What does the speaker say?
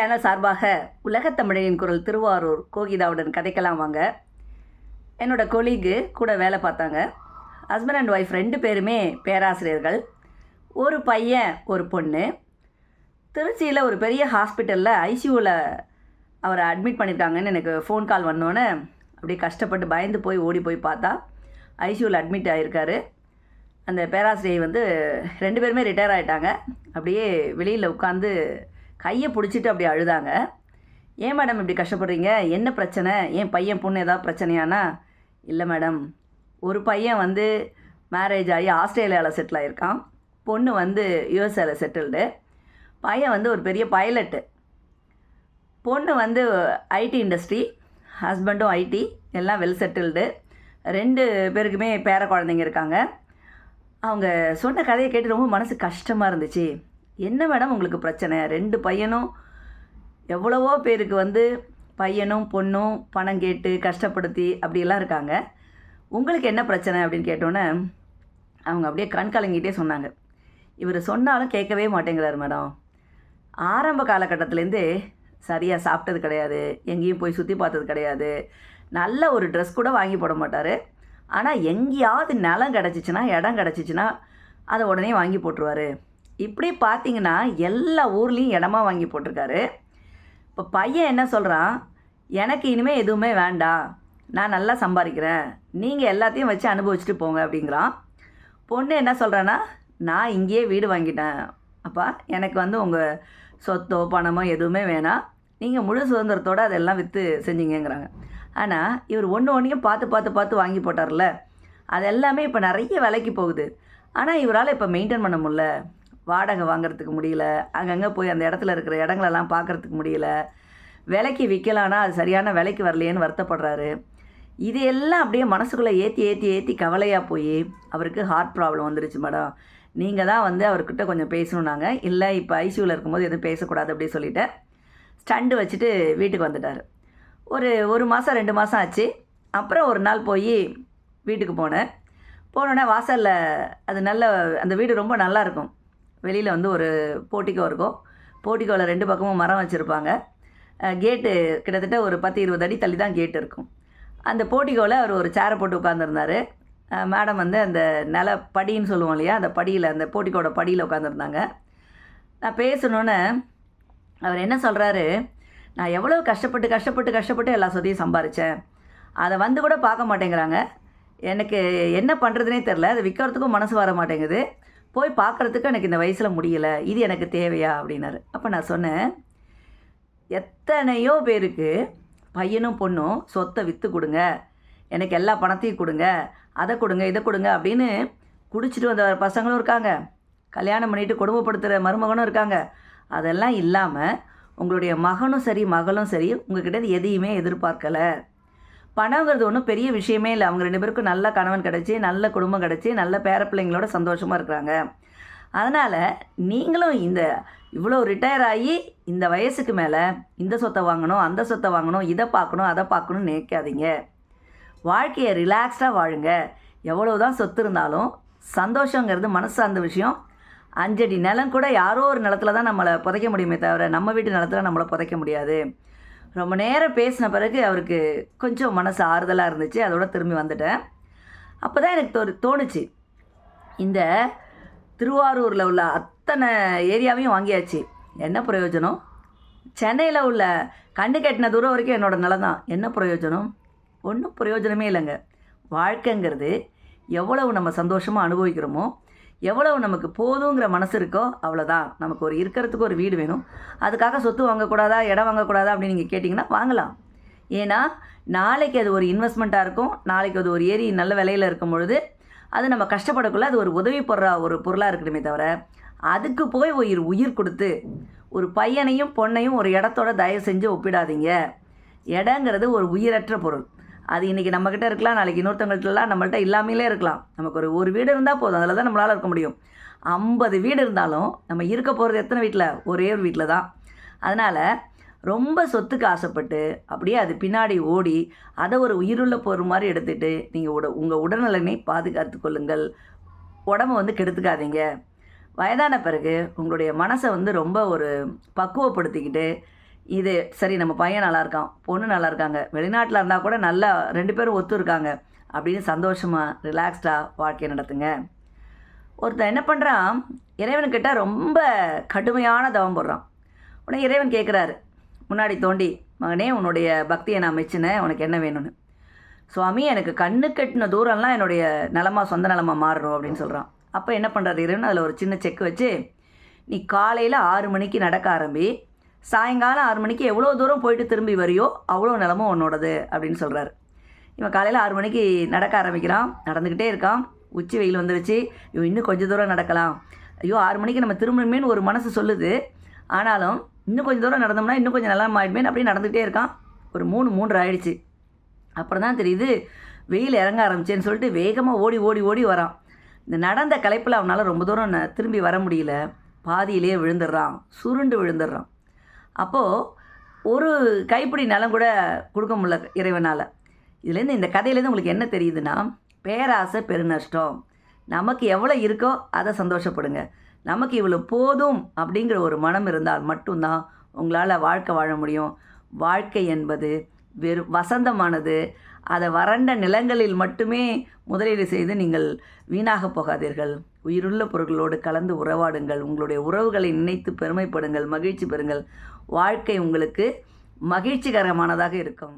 Channel சார்பாக உலகத் தமிழரின் குரல் திருவாரூர் கோகிதாவுடன் கதைக்கலாம் வாங்க. என்னோட கொலீகு கூட வேலை பார்த்தாங்க. ஹஸ்பண்ட் அண்ட் ஒய்ஃப் 2 பேருமே பேராசிரியர்கள். ஒரு பையன் ஒரு பொண்ணு. திருச்சியில் ஒரு பெரிய ஹாஸ்பிட்டலில் ஐசியூவில் அவரை அட்மிட் பண்ணியிருக்காங்கன்னு எனக்கு ஃபோன் கால் வந்தோன்னே அப்படியே கஷ்டப்பட்டு பயந்து போய் ஓடி போய் பார்த்தா ஐசியூவில் அட்மிட் ஆகியிருக்காரு. அந்த பேராசிரியை 2 பேருமே ரிட்டையர் ஆகிட்டாங்க. அப்படியே வெளியில் உட்காந்து கையை பிடிச்சிட்டு அப்படியே அழுதாங்க. ஏன் மேடம் இப்படி கஷ்டப்படுறீங்க, என்ன பிரச்சனை, ஏன் பையன் பொண்ணு ஏதாவது பிரச்சனையானா? இல்லை மேடம், ஒரு பையன் மேரேஜ் ஆகி ஆஸ்திரேலியாவில் செட்டில் ஆகியிருக்கான், பொண்ணு யூஎஸ்ஏல செட்டில்டு. பையன் ஒரு பெரிய பைலட்டு, பொண்ணு ஐடி இண்டஸ்ட்ரி, ஹஸ்பண்டும் ஐடி, எல்லாம் வெல் செட்டில்டு. 2 பேருக்குமே பேர குழந்தைங்க இருக்காங்க. அவங்க சொன்ன கதையை கேட்டு ரொம்ப மனசு கஷ்டமாக இருந்துச்சு. என்ன மேடம் உங்களுக்கு பிரச்சனை? 2 பையனும் எவ்வளவோ பேருக்கு பையனும் பொண்ணும் பணம் கேட்டு கஷ்டப்படுத்தி அப்படியெல்லாம் இருக்காங்க, உங்களுக்கு என்ன பிரச்சனை அப்படின்னு கேட்டோன்னே அவங்க அப்படியே கண் கலங்கிட்டே சொன்னாங்க. இவர் சொன்னாலும் கேட்கவே மாட்டேங்கிறார் மேடம். ஆரம்ப காலகட்டத்திலேருந்தே சரியாக சாப்பிட்டது கிடையாது, எங்கேயும் போய் சுற்றி பார்த்தது கிடையாது, நல்ல ஒரு ட்ரெஸ் கூட வாங்கி போட மாட்டார். ஆனால் எங்கேயாவது நிலம் கிடச்சிச்சின்னா, இடம் கிடச்சிச்சின்னா அதை உடனே வாங்கி போட்டுருவார். இப்படி பார்த்தீங்கன்னா எல்லா ஊர்லேயும் இடமா வாங்கி போட்டிருக்காரு. இப்போ பையன் என்ன சொல்கிறான், எனக்கு இனிமேல் எதுவுமே வேண்டாம், நான் நல்லா சம்பாதிக்கிறேன், நீங்கள் எல்லாத்தையும் வச்சு அனுபவிச்சுட்டு போங்க அப்படிங்கிறான். பொண்ணு என்ன சொல்கிறான்னா, நான் இங்கேயே வீடு வாங்கிட்டேன் அப்பா, எனக்கு உங்கள் சொத்தோ பணமோ எதுவுமே வேணாம், நீங்கள் முழு சுதந்திரத்தோடு அதெல்லாம் விற்று செஞ்சீங்கிறாங்க. ஆனால் இவர் ஒன்றையும் பார்த்து வாங்கி போட்டார்ல, அது எல்லாமே இப்போ நிறைய விலைக்கு போகுது. ஆனால் இவரால் இப்போ மெயின்டைன் பண்ண முடியல, வாடகை வாங்கிறதுக்கு முடியல, அங்கங்கே போய் அந்த இடத்துல இருக்கிற இடங்களெல்லாம் பார்க்குறதுக்கு முடியல, விலைக்கு விற்கலான்னா அது சரியான விலைக்கு வரலையேன்னு வருத்தப்படுறாரு. இது எல்லாம் அப்படியே மனசுக்குள்ளே ஏற்றி கவலையாக போய் அவருக்கு ஹார்ட் ப்ராப்ளம் வந்துருச்சு மேடம். நீங்கள் தான் அவர்கிட்ட கொஞ்சம் பேசணுன்னாங்க. இல்லை, இப்போ ஐசியூவில் இருக்கும்போது எதுவும் பேசக்கூடாது அப்படி சொல்லிவிட்டு ஸ்டண்டு வச்சுட்டு வீட்டுக்கு வந்துட்டார். ஒரு மாதம் 2 மாதம் ஆச்சு. அப்புறம் ஒரு நாள் போய் வீட்டுக்கு போனோடனே வாசலில் அது அந்த வீடு ரொம்ப நல்லா இருக்கும். வெளியில் ஒரு போர்ட்டிகோ இருக்கும். போர்ட்டிகோவில் 2 பக்கமும் மரம் வச்சுருப்பாங்க. கேட்டு கிட்டத்தட்ட ஒரு 10-20 அடி தள்ளி தான் கேட்டு இருக்கும். அந்த போர்ட்டிகோவில் அவர் ஒரு சேரை போட்டு உட்காந்துருந்தார். மேடம் அந்த நில படின்னு சொல்லுவோம் இல்லையா, அந்த படியில், அந்த போர்ட்டிகோட படியில் உட்காந்துருந்தாங்க. நான் பேசணுன்னு அவர் என்ன சொல்கிறாரு, நான் எவ்வளோ கஷ்டப்பட்டு எல்லா சொத்தையும் சம்பாரித்தேன், அதை கூட பார்க்க மாட்டேங்கிறாங்க, எனக்கு என்ன பண்ணுறதுனே தெரில, அதை விற்கிறதுக்கும் மனசு வர மாட்டேங்குது, போய் பார்க்குறதுக்கு எனக்கு இந்த வயசில் முடியல, இது எனக்கு தேவையா அப்படின்னாரு. அப்போ நான் சொன்னேன், எத்தனையோ பேருக்கு பையனும் பொண்ணும் சொத்தை விற்று கொடுங்க, எனக்கு எல்லா பணத்தையும் கொடுங்க, அதை கொடுங்க, இதை கொடுங்க அப்படின்னு குடிச்சிட்டு வந்த பசங்களும் இருக்காங்க, கல்யாணம் பண்ணிவிட்டு குடும்பப்படுத்துகிற மருமகனும் இருக்காங்க. அதெல்லாம் இல்லாமல் உங்களுடைய மகனும் சரி மகளும் சரி உங்கள்கிட்ட எதையுமே எதிர்பார்க்கலை. பணங்கிறது ஒன்றும் பெரிய விஷயமே இல்லை. அவங்க 2 பேருக்கும் நல்ல கணவன் கிடச்சி, நல்ல குடும்பம் கிடச்சி, நல்ல பேர பிள்ளைங்களோட சந்தோஷமாக இருக்கிறாங்க. அதனால் நீங்களும் இவ்வளோ ரிட்டையர் ஆகி இந்த வயசுக்கு மேலே இந்த சொத்தை வாங்கணும், அந்த சொத்தை வாங்கணும், இதை பார்க்கணும், அதை பார்க்கணும்னு நினைக்காதீங்க. வாழ்க்கையை ரிலாக்ஸ்டாக வாழுங்க. எவ்வளோ தான் சொத்து இருந்தாலும் சந்தோஷங்கிறது மனசு சார்ந்த விஷயம். 5 அடி நிலம் கூட யாரோ ஒரு நிலத்தில் தான் நம்மளை புதைக்க முடியுமே தவிர நம்ம வீட்டு நிலத்தில் நம்மளை புதைக்க முடியாது. ரொம்ப நேரம் பேசின பிறகு அவருக்கு கொஞ்சம் மனசு ஆறுதலாக இருந்துச்சு. அதோட திரும்பி வந்துட்டேன். அப்போ தான் எனக்கு தோணுச்சு, இந்த திருவாரூரில் உள்ள அத்தனை ஏரியாவையும் வாங்கியாச்சு, என்ன பிரயோஜனம்? சென்னையில் உள்ள கண்ணு கட்டின தூரம் வரைக்கும் என்னோடய நிலம் தான், என்ன பிரயோஜனம்? ஒன்றும் பிரயோஜனமே இல்லைங்க. வாழ்க்கைங்கிறது எவ்வளவு நம்ம சந்தோஷமாக அனுபவிக்கிறோமோ, எவ்வளவு நமக்கு போதுங்கிற மனசு இருக்கோ அவ்வளோதான். நமக்கு இருக்கிறதுக்கு ஒரு வீடு வேணும், அதுக்காக சொத்து வாங்கக்கூடாதா, இடம் வாங்கக்கூடாதா அப்படின்னு நீங்கள் கேட்டிங்கன்னா வாங்கலாம். ஏன்னா நாளைக்கு அது ஒரு இன்வெஸ்ட்மெண்ட்டாக இருக்கும். நாளைக்கு அது ஒரு ஏரி நல்ல விலையில் இருக்கும் பொழுது அது நம்ம கஷ்டப்படக்குள்ள அது ஒரு உதவி ஒரு பொருளாக இருக்கணுமே தவிர அதுக்கு போய் உயிர் கொடுத்து ஒரு பையனையும் பொண்ணையும் ஒரு இடத்தோட தயவு செஞ்சு ஒப்பிடாதீங்க. இடங்கிறது ஒரு உயிரற்ற பொருள். அது இன்றைக்கி நம்மக்கிட்ட இருக்கலாம், நாளைக்கு இன்னொருத்தவங்கள்ட்டலாம் நம்மள்ட்ட இல்லாமலே இருக்கலாம். நமக்கு ஒரு வீடு இருந்தால் போதும், அதில் தான் நம்மளால் இருக்க முடியும். 50 வீடு இருந்தாலும் நம்ம இருக்க போகிறது எத்தனை வீட்டில்? ஒரே ஒரு வீட்டில் தான். அதனால் ரொம்ப சொத்துக்கு ஆசைப்பட்டு அப்படியே அது பின்னாடி ஓடி அதை ஒரு உயிருள்ள பொருள் மாதிரி எடுத்துகிட்டு நீங்கள் உங்கள் உடல்நலனை பாதுகாத்து கொள்ளுங்கள். உடம்பை கெடுத்துக்காதீங்க. வயதான பிறகு உங்களுடைய மனசை ரொம்ப ஒரு பக்குவப்படுத்திக்கிட்டு இது சரி நம்ம பையன் நல்லா இருக்கான், பொண்ணு நல்லா இருக்காங்க, வெளிநாட்டில் இருந்தால் கூட நல்லா 2 பேரும் ஒத்து இருக்காங்க அப்படின்னு சந்தோஷமாக ரிலாக்ஸ்டாக வாழ்க்கையை நடத்துங்க. ஒருத்தன் என்ன பண்ணுறான், இறைவன்கிட்ட ரொம்ப கடுமையான தவம் போடுறான். உடனே இறைவன் கேட்குறாரு, முன்னாடி தோண்டி, மகனே உன்னுடைய பக்தியை நான் மெச்சினேன், உனக்கு என்ன வேணும்னு. சுவாமி எனக்கு கண்ணு கட்டின தூரம்லாம் என்னுடைய நிலமா சொந்த நிலமா மாறணும் அப்படின்னு சொல்கிறான். அப்போ என்ன பண்ணுறாரு இறைவன், அதில் ஒரு சின்ன செக் வச்சு, நீ காலையில் 6 மணிக்கு நடக்க ஆரம்பி, சாயங்காலம் 6 மணிக்கு எவ்வளோ தூரம் போயிட்டு திரும்பி வரியோ அவ்வளோ நிலமும் உன்னோடது அப்படின்னு சொல்கிறாரு. இவன் காலையில் 6 மணிக்கு நடக்க ஆரம்பிக்கிறான், நடந்துக்கிட்டே இருக்கான். உச்சி வெயில் வந்துருச்சு, இவன் இன்னும் கொஞ்சம் தூரம் நடக்கலாம், ஐயோ 6 மணிக்கு நம்ம திரும்பணுமேனு ஒரு மனசு சொல்லுது. ஆனாலும் இன்னும் கொஞ்சம் தூரம் நடந்தோம்னா இன்னும் கொஞ்சம் நல்லா ஆயிடுமேனு அப்படியே நடந்துகிட்டே இருக்கான். ஒரு 3 ஆயிடுச்சு. அப்புறம் தான் தெரியுது வெயில் இறங்க ஆரம்பிச்சேன்னு சொல்லிட்டு வேகமாக ஓடி ஓடி ஓடி வரான். இந்த நடந்த களைப்பில் அவனால் ரொம்ப தூரம் திரும்பி வர முடியல, பாதியிலே விழுந்துடுறான், சுருண்டு விழுந்துடுறான். அப்போது ஒரு கைப்பிடி நிலம் கூட கொடுக்க முடியல இறைவனால். இதுலேருந்து இந்த கதையிலேருந்து உங்களுக்கு என்ன தெரியுதுன்னா, பேராசை பெருநஷ்டம். நமக்கு எவ்வளோ இருக்கோ அதை சந்தோஷப்படுங்க. நமக்கு இவ்வளோ போதும் அப்படிங்கிற ஒரு மனம் இருந்தால் மட்டும்தான் உங்களால் வாழ்க்கை வாழ முடியும். வாழ்க்கை என்பது வெறும் வசந்தமானது. அதை வறண்ட நிலங்களில் மட்டுமே முதலீடு செய்து நீங்கள் வீணாக போகாதீர்கள். உயிருள்ள பொருட்களோடு கலந்து உறவாடுங்கள். உங்களுடைய உறவுகளை நினைத்து பெருமைப்படுங்கள், மகிழ்ச்சி பெறுங்கள். வாழ்க்கை உங்களுக்கு மகிழ்ச்சிகரமானதாக இருக்கும்.